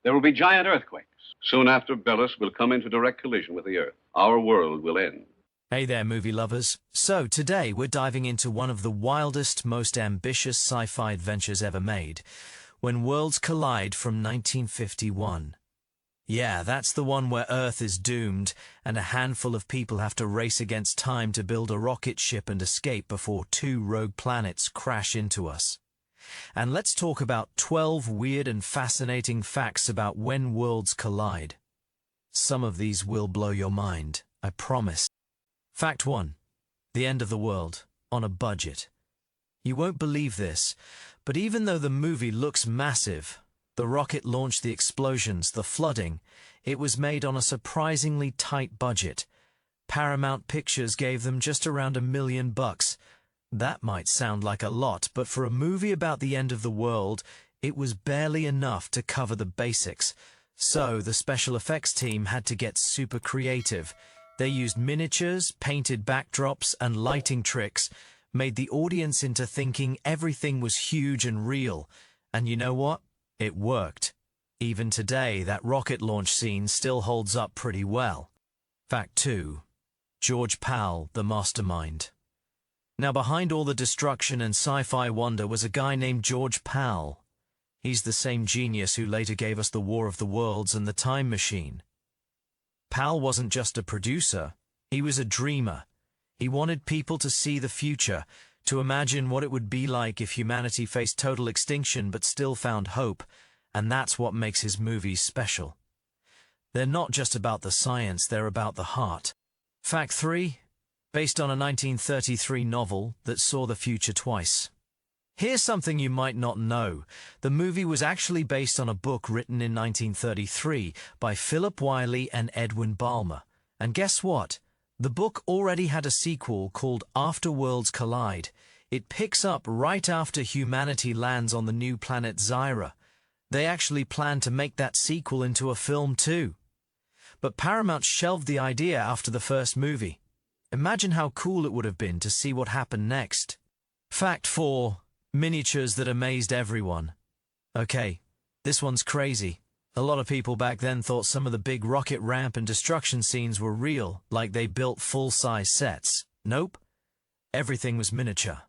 There will be giant earthquakes. Soon after, Bellis will come into direct collision with the Earth. Our world will end. Hey there, movie lovers. So today we're diving into one of the wildest, most ambitious sci-fi adventures ever made, When Worlds Collide from 1951. Yeah, that's the one where Earth is doomed and a handful of people have to race against time to build a rocket ship and escape before two rogue planets crash into us. And let's talk about 12 weird and fascinating facts about when worlds collide. Some of these will blow your mind, I promise. Fact 1. The end of the world, on a budget. You won't believe this, but even though the movie looks massive, the rocket launched, the explosions, the flooding, it was made on a surprisingly tight budget. Paramount Pictures gave them just around $1 million. That might sound like a lot, but for a movie about the end of the world, it was barely enough to cover the basics. So the special effects team had to get super creative. They used miniatures, painted backdrops, and lighting tricks, made the audience into thinking everything was huge and real. And you know what? It worked. Even today, that rocket launch scene still holds up pretty well. Fact 2. George Pal, the mastermind. Now, behind all the destruction and sci-fi wonder was a guy named George Pal. He's the same genius who later gave us the War of the Worlds and the Time Machine. Pal wasn't just a producer, he was a dreamer. He wanted people to see the future, to imagine what it would be like if humanity faced total extinction but still found hope, and that's what makes his movies special. They're not just about the science, they're about the heart. Fact 3. Based on a 1933 novel that saw the future twice. Here's something you might not know. The movie was actually based on a book written in 1933 by Philip Wiley and Edwin Balmer. And guess what? The book already had a sequel called After Worlds Collide. It picks up right after humanity lands on the new planet Zyra. They actually planned to make that sequel into a film too. But Paramount shelved the idea after the first movie. Imagine how cool it would have been to see what happened next. Fact 4. Miniatures that amazed everyone. Okay, this one's crazy. A lot of people back then thought some of the big rocket ramp and destruction scenes were real, like they built full-size sets. Nope. Everything was miniature.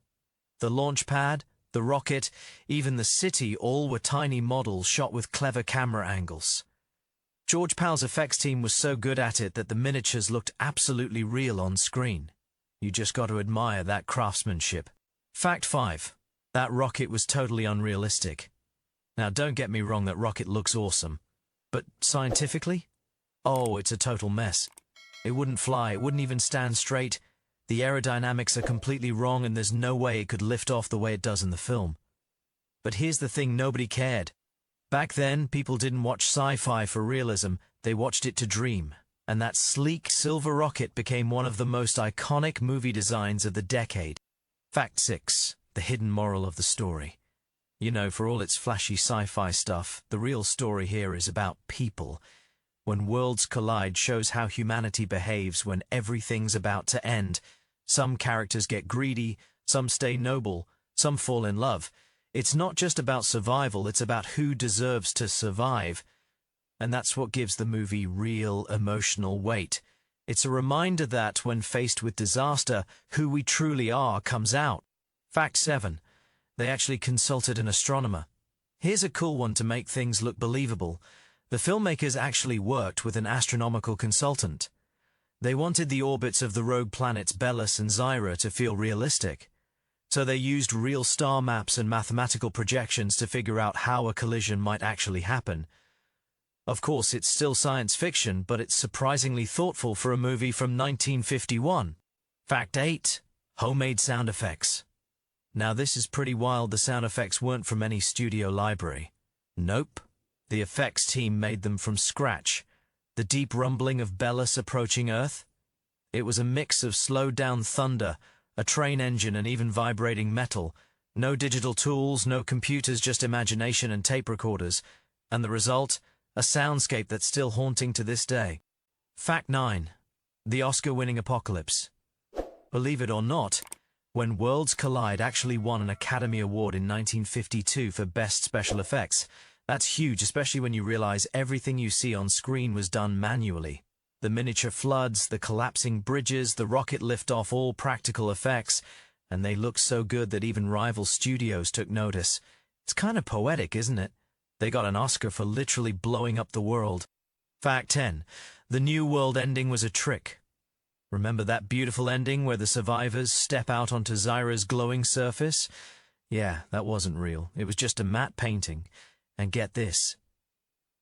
The launch pad, the rocket, even the city, all were tiny models shot with clever camera angles. George Pal's effects team was so good at it that the miniatures looked absolutely real on screen. You just got to admire that craftsmanship. Fact 5. That rocket was totally unrealistic. Now, don't get me wrong, that rocket looks awesome. But scientifically? Oh, it's a total mess. It wouldn't fly, it wouldn't even stand straight. The aerodynamics are completely wrong and there's no way it could lift off the way it does in the film. But here's the thing, nobody cared. Back then, people didn't watch sci-fi for realism, they watched it to dream. And that sleek silver rocket became one of the most iconic movie designs of the decade. Fact 6. The hidden moral of the story. You know, for all its flashy sci-fi stuff, the real story here is about people. When Worlds Collide shows how humanity behaves when everything's about to end. Some characters get greedy, some stay noble, some fall in love. It's not just about survival, it's about who deserves to survive. And that's what gives the movie real emotional weight. It's a reminder that, when faced with disaster, who we truly are comes out. Fact 7. They actually consulted an astronomer. Here's a cool one to make things look believable. The filmmakers actually worked with an astronomical consultant. They wanted the orbits of the rogue planets Bellis and Zyra to feel realistic. So they used real star maps and mathematical projections to figure out how a collision might actually happen. Of course, it's still science fiction, but it's surprisingly thoughtful for a movie from 1951. Fact 8. Homemade sound effects. Now this is pretty wild. The sound effects weren't from any studio library. Nope. The effects team made them from scratch. The deep rumbling of Bellis approaching Earth. It was a mix of slowed-down thunder, a train engine, and even vibrating metal. No digital tools, no computers, just imagination and tape recorders. And the result? A soundscape that's still haunting to this day. Fact 9. The Oscar-winning apocalypse. Believe it or not, When Worlds Collide actually won an Academy Award in 1952 for Best Special Effects. That's huge, especially when you realize everything you see on screen was done manually. The miniature floods, the collapsing bridges, the rocket liftoff, all practical effects, and they look so good that even rival studios took notice. It's kind of poetic, isn't it? They got an Oscar for literally blowing up the world. Fact 10. The New World ending was a trick. Remember that beautiful ending where the survivors step out onto Zyra's glowing surface? Yeah, that wasn't real. It was just a matte painting. And get this.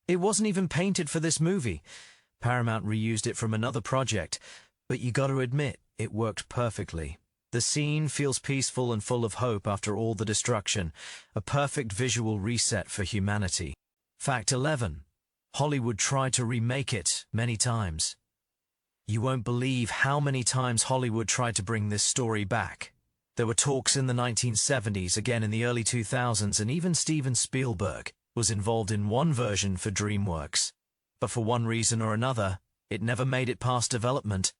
It wasn't even painted for this movie. Paramount reused it from another project, but you got to admit, it worked perfectly. The scene feels peaceful and full of hope after all the destruction, a perfect visual reset for humanity. Fact 11. Hollywood tried to remake it many times. You won't believe how many times Hollywood tried to bring this story back. There were talks in the 1970s, again in the early 2000s, and even Steven Spielberg was involved in one version for DreamWorks. But for one reason or another, it never made it past development.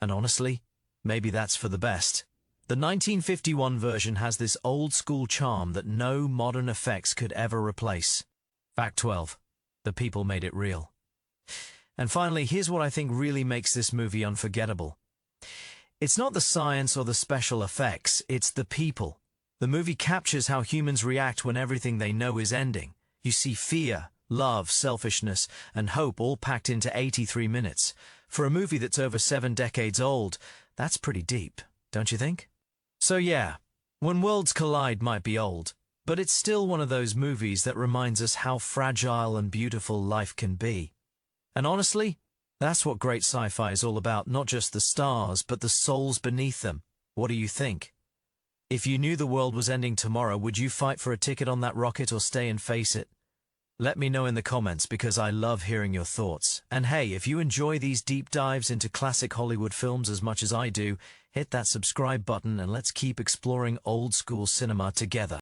And honestly, maybe that's for the best. The 1951 version has this old-school charm that no modern effects could ever replace. Fact 12. The people made it real. And finally, here's what I think really makes this movie unforgettable. It's not the science or the special effects, it's the people. The movie captures how humans react when everything they know is ending. You see fear, love, selfishness, and hope all packed into 83 minutes. For a movie that's over 7 decades old, that's pretty deep, don't you think? So yeah, When Worlds Collide might be old, but it's still one of those movies that reminds us how fragile and beautiful life can be. And honestly, that's what great sci-fi is all about, not just the stars, but the souls beneath them. What do you think? If you knew the world was ending tomorrow, would you fight for a ticket on that rocket or stay and face it? Let me know in the comments because I love hearing your thoughts. And hey, if you enjoy these deep dives into classic Hollywood films as much as I do, hit that subscribe button and let's keep exploring old school cinema together.